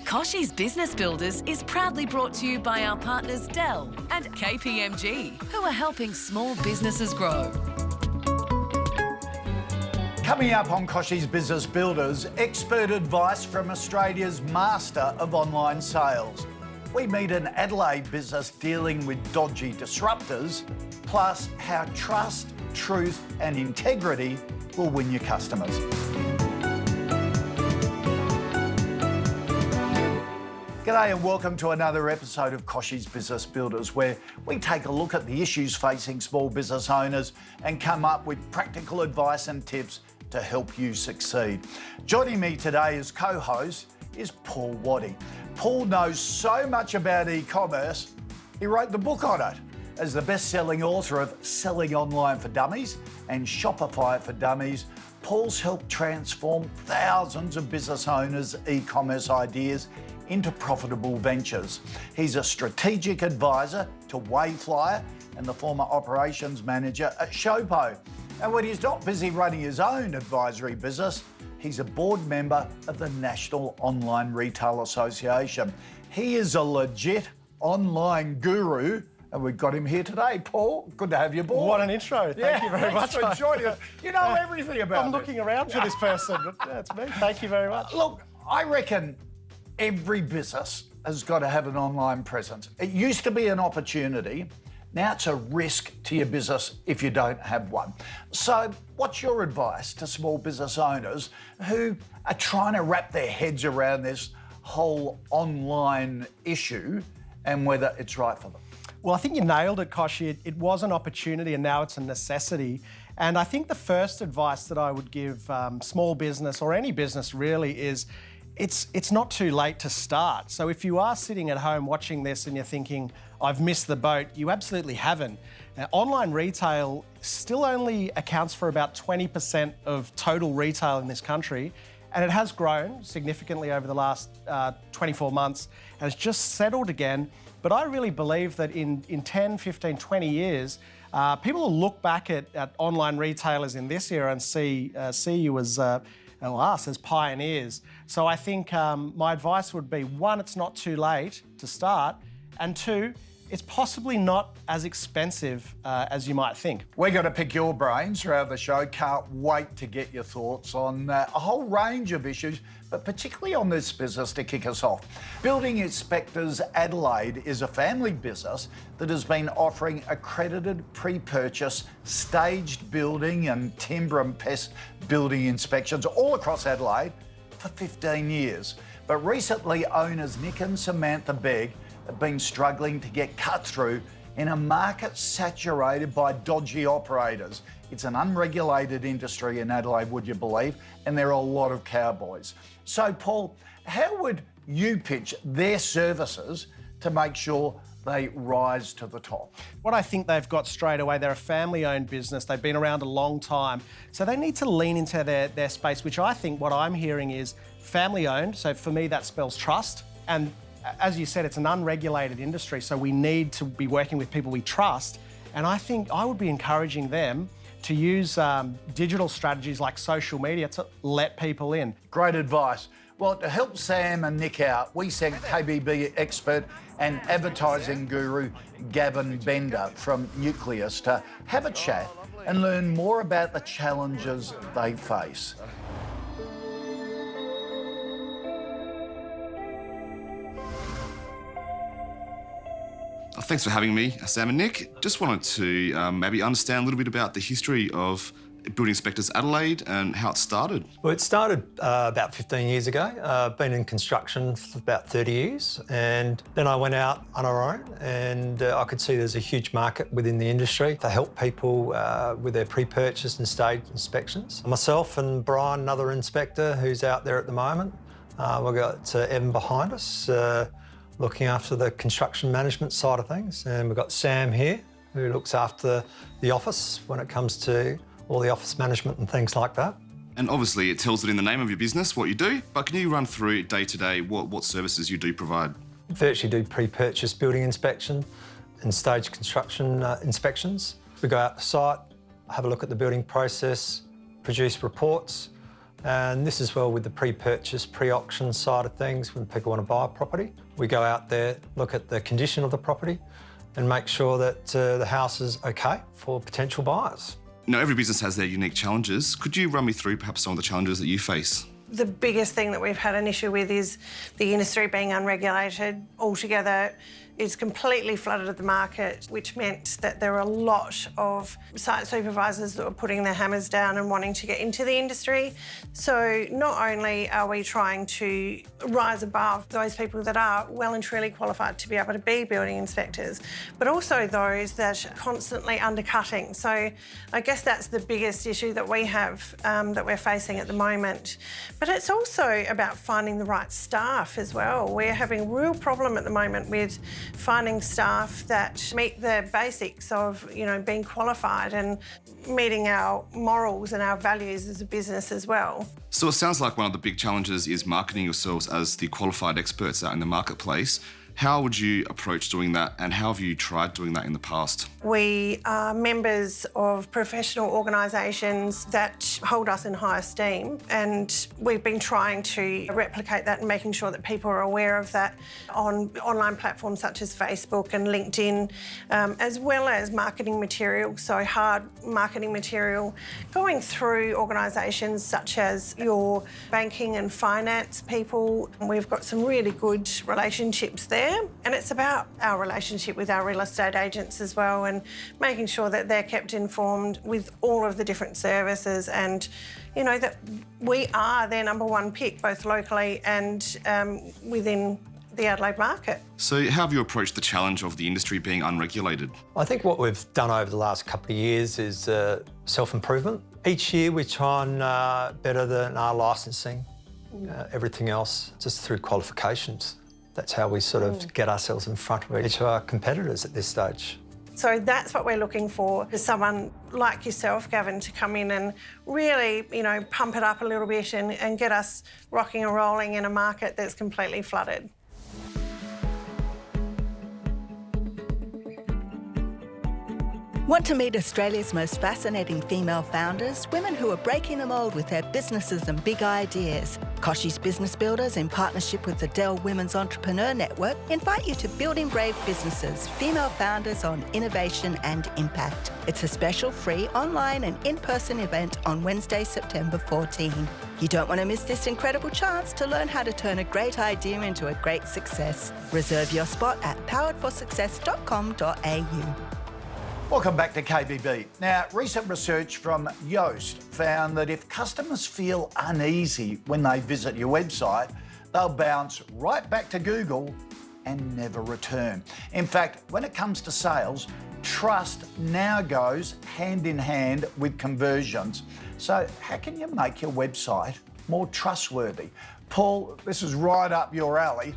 Kochie's Business Builders is proudly brought to you by our partners Dell and KPMG, who are helping small businesses grow. Coming up on Kochie's Business Builders, expert advice from Australia's master of online sales. We meet an Adelaide business dealing with dodgy disruptors, plus how trust, truth and integrity will win your customers. G'day and welcome to another episode of Kochie's Business Builders, where we take a look at the issues facing small business owners and come up with practical advice and tips to help you succeed. Joining me today as co-host is Paul Waddy. Paul knows so much about e-commerce, he wrote the book on it. As the best-selling author of Selling Online for Dummies and Shopify for Dummies, Paul's helped transform thousands of business owners' e-commerce ideas into profitable ventures. He's a strategic advisor to Wayflyer and the former operations manager at Showpo. And when he's not busy running his own advisory business, he's a board member of the National Online Retail Association. He is a legit online guru, and we've got him here today. Paul, good to have you aboard. What an intro. Thank you very much for joining us. You know everything about I'm looking around for this person, but yeah, it's me. Thank you very much. Look, I reckon every business has got to have an online presence. It used to be an opportunity. Now it's a risk to your business if you don't have one. So what's your advice to small business owners who are trying to wrap their heads around this whole online issue and whether it's right for them? Well, I think you nailed it, Kochie. It was an opportunity and now it's a necessity. And I think the first advice that I would give small business or any business really is it's not too late to start. So if you are sitting at home watching this and you're thinking, I've missed the boat, you absolutely haven't. Now, online retail still only accounts for about 20% of total retail in this country, and it has grown significantly over the last 24 months and it's just settled again. But I really believe that in 10, 15, 20 years, people will look back at online retailers in this era and see you as us as pioneers. So I think my advice would be, one, it's not too late to start, and two, it's possibly not as expensive as you might think. We're going to pick your brains throughout the show. Can't wait to get your thoughts on a whole range of issues, but particularly on this business to kick us off. Building Inspectors Adelaide is a family business that has been offering accredited pre-purchase staged building and timber and pest building inspections all across Adelaide for 15 years. But recently, owners Nick and Samantha Begg have been struggling to get cut through in a market saturated by dodgy operators. It's an unregulated industry in Adelaide, would you believe? And there are a lot of cowboys. So, Paul, how would you pitch their services to make sure they rise to the top? What I think they've got straight away, they're a family-owned business. They've been around a long time. So they need to lean into their space, which I think what I'm hearing is family-owned. So for me, that spells trust. And as you said, it's an unregulated industry, so we need to be working with people we trust. And I think I would be encouraging them to use digital strategies like social media to let people in. Great advice. Well, to help Sam and Nick out, we sent KBB expert and advertising guru Gavin Bender from Nucleus to have a chat and learn more about the challenges they face. Thanks for having me, Sam and Nick. Just wanted to maybe understand a little bit about the history of Building Inspectors Adelaide and how it started. Well, it started about 15 years ago. I've been in construction for about 30 years, and then I went out on our own, and I could see there's a huge market within the industry to help people with their pre-purchase and stage inspections. Myself and Brian, another inspector who's out there at the moment, we've got Evan behind us, looking after the construction management side of things, and we've got Sam here, who looks after the office when it comes to all the office management and things like that. And obviously it tells it in the name of your business what you do, but can you run through day to day what services you do provide? Virtually do pre-purchase building inspection and stage construction inspections. We go out to site, have a look at the building process, produce reports, And this is well with the pre-purchase, pre-auction side of things when people want to buy a property. We go out there, look at the condition of the property and make sure that the house is okay for potential buyers. Now, every business has their unique challenges. Could you run me through perhaps some of the challenges that you face? The biggest thing that we've had an issue with is the industry being unregulated altogether. It's completely flooded the market, which meant that there are a lot of site supervisors that were putting their hammers down and wanting to get into the industry. So not only are we trying to rise above those people that are well and truly qualified to be able to be building inspectors, but also those that are constantly undercutting. So I guess that's the biggest issue that we have, that we're facing at the moment. But it's also about finding the right staff as well. We're having a real problem at the moment with finding staff that meet the basics of, being qualified and meeting our morals and our values as a business as well. So it sounds like one of the big challenges is marketing yourselves as the qualified experts out in the marketplace. How would you approach doing that, and how have you tried doing that in the past? We are members of professional organisations that hold us in high esteem, and we've been trying to replicate that and making sure that people are aware of that on online platforms such as Facebook and LinkedIn, as well as marketing material, so hard marketing material, going through organisations such as your banking and finance people. We've got some really good relationships there. And it's about our relationship with our real estate agents as well, and making sure that they're kept informed with all of the different services, and that we are their number one pick, both locally and within the Adelaide market. So how have you approached the challenge of the industry being unregulated? I think what we've done over the last couple of years is self-improvement. Each year we try and better our licensing, everything else just through qualifications. That's how we sort of get ourselves in front of each of our competitors at this stage. So that's what we're looking for, is someone like yourself, Gavin, to come in and really, pump it up a little bit and get us rocking and rolling in a market that's completely flooded. Want to meet Australia's most fascinating female founders, women who are breaking the mould with their businesses and big ideas? Kochie's Business Builders, in partnership with the Dell Women's Entrepreneur Network, invite you to Building Brave Businesses, female founders on innovation and impact. It's a special free online and in-person event on Wednesday, September 14. You don't want to miss this incredible chance to learn how to turn a great idea into a great success. Reserve your spot at poweredforsuccess.com.au. Welcome back to KBB. Now, recent research from Yoast found that if customers feel uneasy when they visit your website, they'll bounce right back to Google and never return. In fact, when it comes to sales, trust now goes hand in hand with conversions. So how can you make your website more trustworthy? Paul, this is right up your alley.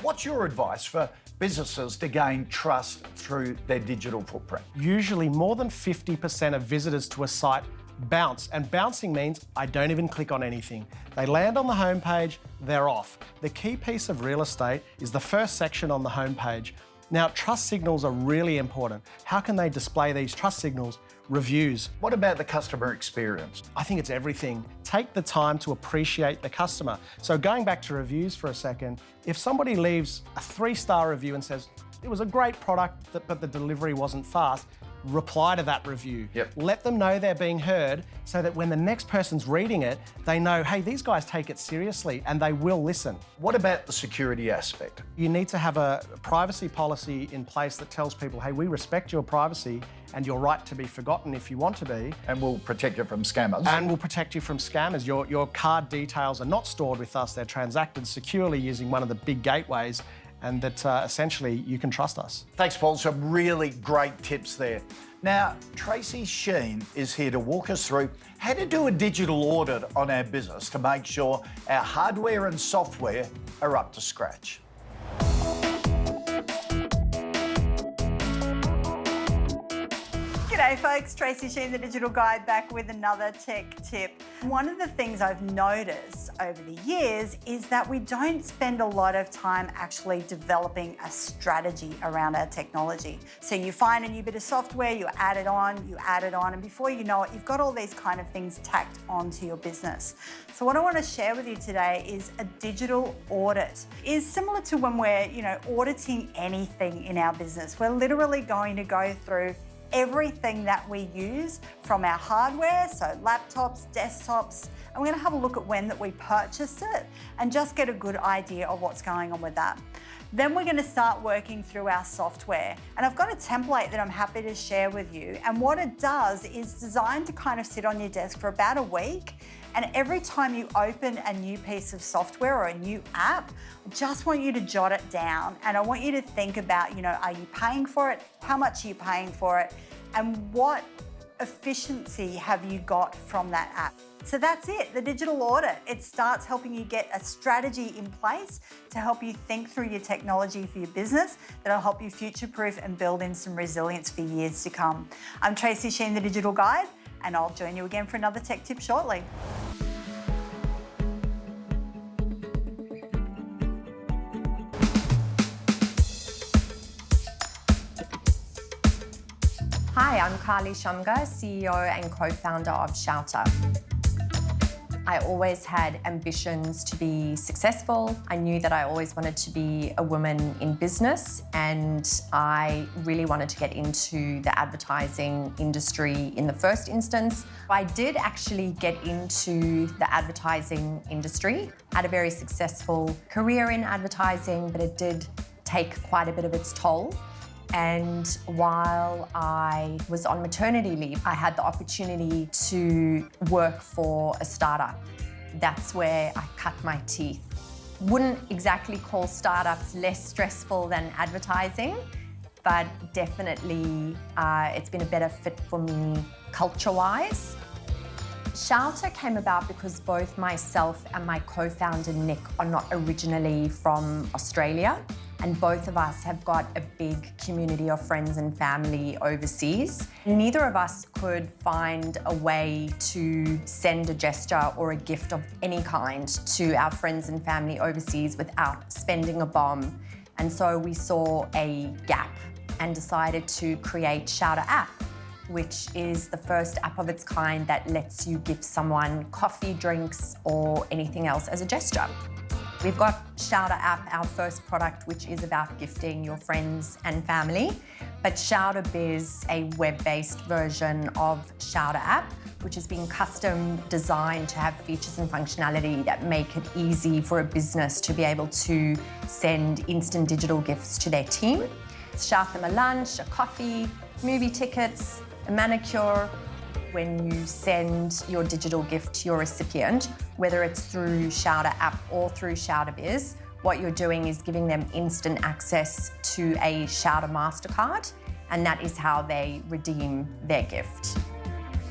What's your advice for businesses to gain trust through their digital footprint? Usually more than 50% of visitors to a site bounce, and bouncing means I don't even click on anything. They land on the homepage, they're off. The key piece of real estate is the first section on the homepage. Now, trust signals are really important. How can they display these trust signals? Reviews. What about the customer experience? I think it's everything. Take the time to appreciate the customer. So going back to reviews for a second, if somebody leaves a 3-star review and says, it was a great product, but the delivery wasn't fast, reply to that review. Yep. Let them know they're being heard so that when the next person's reading it, they know, hey, these guys take it seriously and they will listen. What about the security aspect? You need to have a privacy policy in place that tells people, hey, we respect your privacy and your right to be forgotten if you want to be. And we'll protect you from scammers. And we'll protect you from scammers. Your card details are not stored with us. They're transacted securely using one of the big gateways, and that essentially you can trust us. Thanks, Paul. Some really great tips there. Now, Tracy Sheen is here to walk us through how to do a digital audit on our business to make sure our hardware and software are up to scratch. G'day G'day folks, Tracy Sheen, the Digital Guide, back with another tech tip. One of the things I've noticed over the years is that we don't spend a lot of time actually developing a strategy around our technology. So you find a new bit of software, you add it on, and before you know it, you've got all these kind of things tacked onto your business. So what I want to share with you today is a digital audit. It's similar to when we're, auditing anything in our business. We're literally going to go through everything that we use from our hardware, so laptops, desktops, and we're going to have a look at when that we purchased it and just get a good idea of what's going on with that. Then we're going to start working through our software. And I've got a template that I'm happy to share with you. And what it does is designed to kind of sit on your desk for about a week. And every time you open a new piece of software or a new app, I just want you to jot it down. And I want you to think about, are you paying for it? How much are you paying for it? And what efficiency have you got from that app? So that's it, the digital audit. It starts helping you get a strategy in place to help you think through your technology for your business that'll help you future-proof and build in some resilience for years to come. I'm Tracy Sheen, the Digital Guide, and I'll join you again for another tech tip shortly. Hi, I'm Carly Shumga, CEO and co-founder of Shouter. I always had ambitions to be successful. I knew that I always wanted to be a woman in business, and I really wanted to get into the advertising industry in the first instance. I did actually get into the advertising industry. I had a very successful career in advertising, but it did take quite a bit of its toll. And while I was on maternity leave, I had the opportunity to work for a startup. That's where I cut my teeth. Wouldn't exactly call startups less stressful than advertising, but definitely it's been a better fit for me culture-wise. Shouter came about because both myself and my co-founder Nick are not originally from Australia. And both of us have got a big community of friends and family overseas. Neither of us could find a way to send a gesture or a gift of any kind to our friends and family overseas without spending a bomb. And so we saw a gap and decided to create Shouter app, which is the first app of its kind that lets you gift someone coffee, drinks, or anything else as a gesture. We've got Shouter app, our first product, which is about gifting your friends and family. But Shouter Biz, a web-based version of Shouter app, which has been custom designed to have features and functionality that make it easy for a business to be able to send instant digital gifts to their team. Shout them a lunch, a coffee, movie tickets, a manicure. When you send your digital gift to your recipient, whether it's through Shouter app or through Shouter Biz, what you're doing is giving them instant access to a Shouter MasterCard, and that is how they redeem their gift.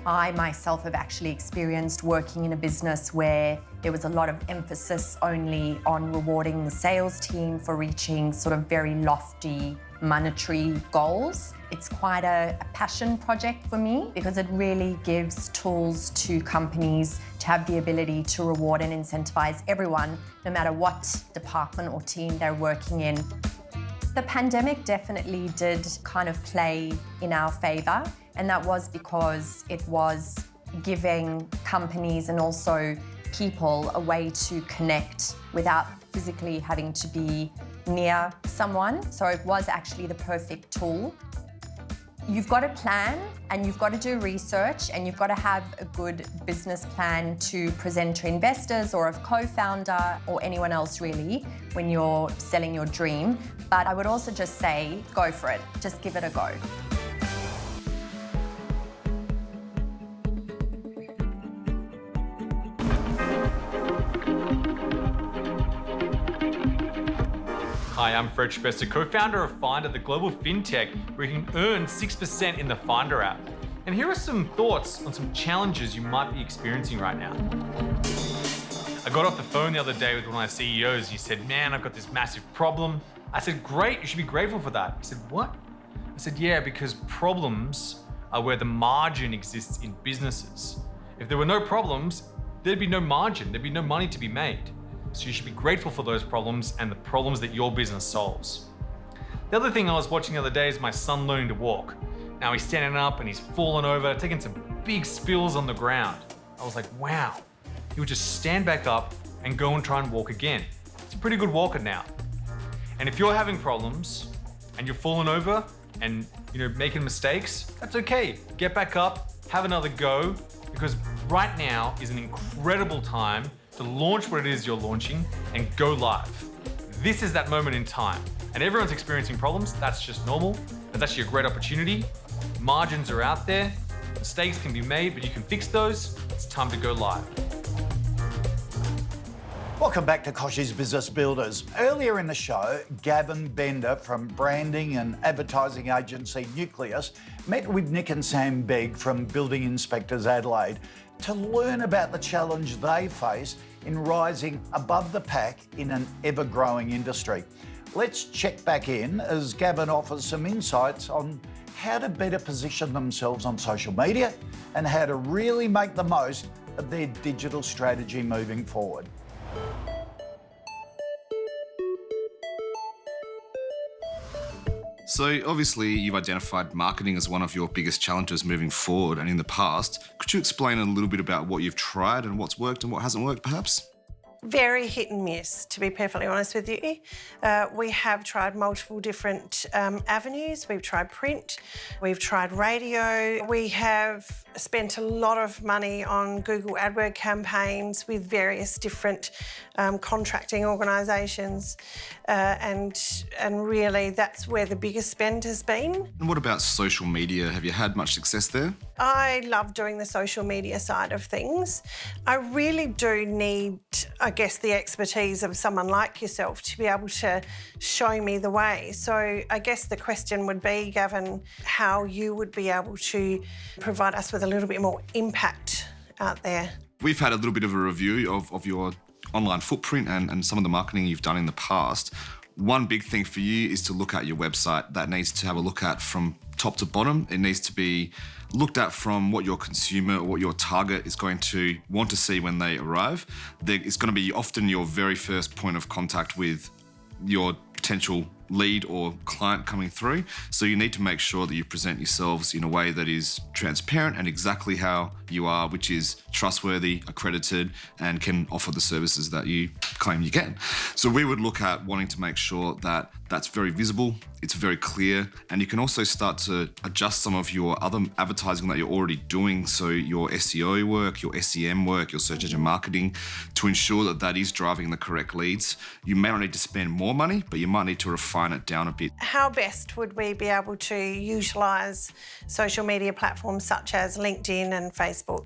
I myself have actually experienced working in a business where there was a lot of emphasis only on rewarding the sales team for reaching sort of very lofty monetary goals. It's quite a passion project for me because it really gives tools to companies to have the ability to reward and incentivize everyone, no matter what department or team they're working in. The pandemic definitely did kind of play in our favor, and that was because it was giving companies and also people a way to connect without physically having to be near someone. So it was actually the perfect tool. You've got to plan and you've got to do research and you've got to have a good business plan to present to investors or a co-founder or anyone else really when you're selling your dream. But I would also just say, go for it. Just give it a go. Hi, I'm Fred Trapesta, co-founder of Finder, the global fintech where you can earn 6% in the Finder app. And here are some thoughts on some challenges you might be experiencing right now. I got off the phone the other day with one of my CEOs and he said, man, I've got this massive problem. I said, great, you should be grateful for that. He said, what? I said, yeah, because problems are where the margin exists in businesses. If there were no problems, there'd be no margin, there'd be no money to be made. So you should be grateful for those problems and the problems that your business solves. The other thing I was watching the other day is my son learning to walk. Now he's standing up and he's fallen over, taking some big spills on the ground. I was like, wow. He would just stand back up and go and try and walk again. He's a pretty good walker now. And if you're having problems and you're falling over and making mistakes, that's okay. Get back up, have another go, because right now is an incredible time to launch what it is you're launching and go live. This is that moment in time. And everyone's experiencing problems, that's just normal. That's actually a great opportunity. Margins are out there, mistakes can be made, but you can fix those. It's time to go live. Welcome back to Kochie's Business Builders. Earlier in the show, Gavin Bender from branding and advertising agency Nucleus met with Nick and Sam Begg from Building Inspectors Adelaide to learn about the challenge they face in rising above the pack in an ever-growing industry. Let's check back in as Gavin offers some insights on how to better position themselves on social media and how to really make the most of their digital strategy moving forward. So obviously you've identified marketing as one of your biggest challenges moving forward and in the past. Could you explain a little bit about what you've tried and what's worked and what hasn't worked perhaps? Very hit and miss, to be perfectly honest with you. We have tried multiple different avenues. We've tried print, we've tried radio. We have spent a lot of money on Google AdWords campaigns with various different contracting organisations, and really that's where the biggest spend has been. And what about social media? Have you had much success there? I love doing the social media side of things. I really do need, I guess, the expertise of someone like yourself to be able to show me the way. So I guess the question would be, Gavin, how you would be able to provide us with a little bit more impact out there. We've had a little bit of a review of your online footprint and some of the marketing you've done in the past. One big thing for you is to look at your website. That needs to have a look at from top to bottom. It needs to be looked at from what your consumer or what your target is going to want to see when they arrive. It's going to be often your very first point of contact with your potential lead or client coming through. So you need to make sure that you present yourselves in a way that is transparent and exactly how you are, which is trustworthy, accredited, and can offer the services that you claim you can. So we would look at wanting to make sure that that's very visible, it's very clear, and you can also start to adjust some of your other advertising that you're already doing. So your SEO work, your SEM work, your search engine marketing, to ensure that that is driving the correct leads. You may not need to spend more money, but you might need to refine it down a bit. How best would we be able to utilise social media platforms such as LinkedIn and Facebook?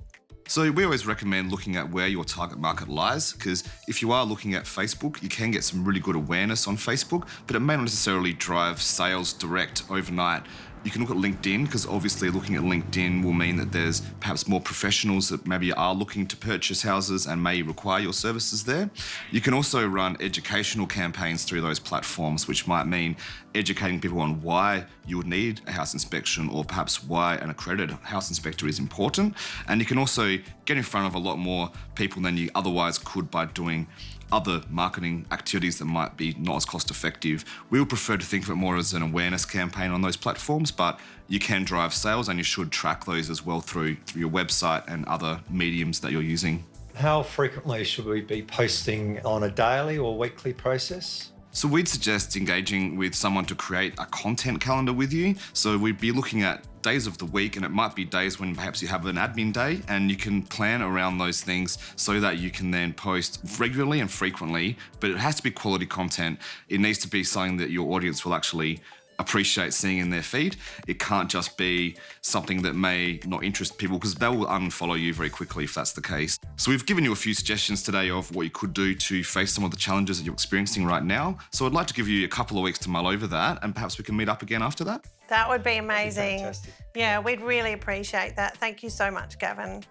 So we always recommend looking at where your target market lies, because if you are looking at Facebook, you can get some really good awareness on Facebook, but it may not necessarily drive sales direct overnight. You can look at LinkedIn, because obviously looking at LinkedIn will mean that there's perhaps more professionals that maybe are looking to purchase houses and may require your services there. You can also run educational campaigns through those platforms, which might mean educating people on why you would need a house inspection or perhaps why an accredited house inspector is important. And you can also get in front of a lot more people than you otherwise could by doing other marketing activities that might be not as cost effective. We would prefer to think of it more as an awareness campaign on those platforms, but you can drive sales and you should track those as well through your website and other mediums that you're using. How frequently should we be posting on a daily or weekly process? So we'd suggest engaging with someone to create a content calendar with you. So we'd be looking at days of the week, and it might be days when perhaps you have an admin day, and you can plan around those things so that you can then post regularly and frequently, but it has to be quality content. It needs to be something that your audience will actually appreciate seeing in their feed. It can't just be something that may not interest people, because they will unfollow you very quickly if that's the case. So we've given you a few suggestions today of what you could do to face some of the challenges that you're experiencing right now. So I'd like to give you a couple of weeks to mull over that, and perhaps we can meet up again after that. That would be amazing. Fantastic. Yeah, we'd really appreciate that. Thank you so much, Gavin.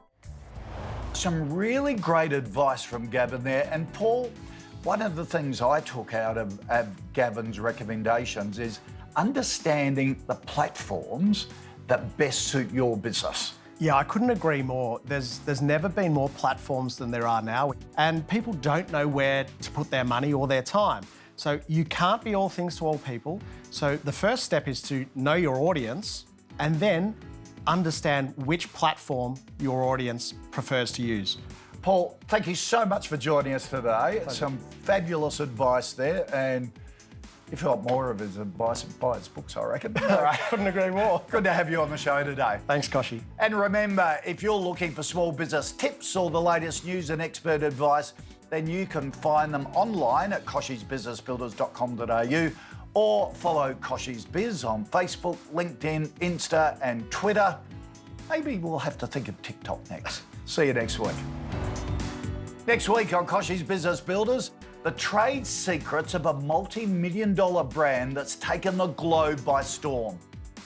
Some really great advice from Gavin there. And Paul, one of the things I took out of Gavin's recommendations is understanding the platforms that best suit your business. Yeah, I couldn't agree more. There's never been more platforms than there are now, and people don't know where to put their money or their time. So you can't be all things to all people. So the first step is to know your audience and then understand which platform your audience prefers to use. Paul, thank you so much for joining us today. Some fabulous advice there, and if you want more of his advice, buy his books, I reckon. Couldn't agree more. Good to have you on the show today. Thanks, Koshi. And remember, if you're looking for small business tips or the latest news and expert advice, then you can find them online at koshesbusinessbuilders.com.au or follow Koshi's Biz on Facebook, LinkedIn, Insta and Twitter. Maybe we'll have to think of TikTok next. See you next week. Next week on Koshi's Business Builders, the trade secrets of a multi-million-dollar brand that's taken the globe by storm.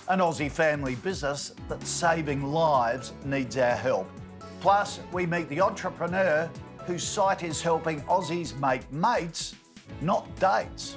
An Aussie family business that's saving lives needs our help. Plus, we meet the entrepreneur whose site is helping Aussies make mates, not dates.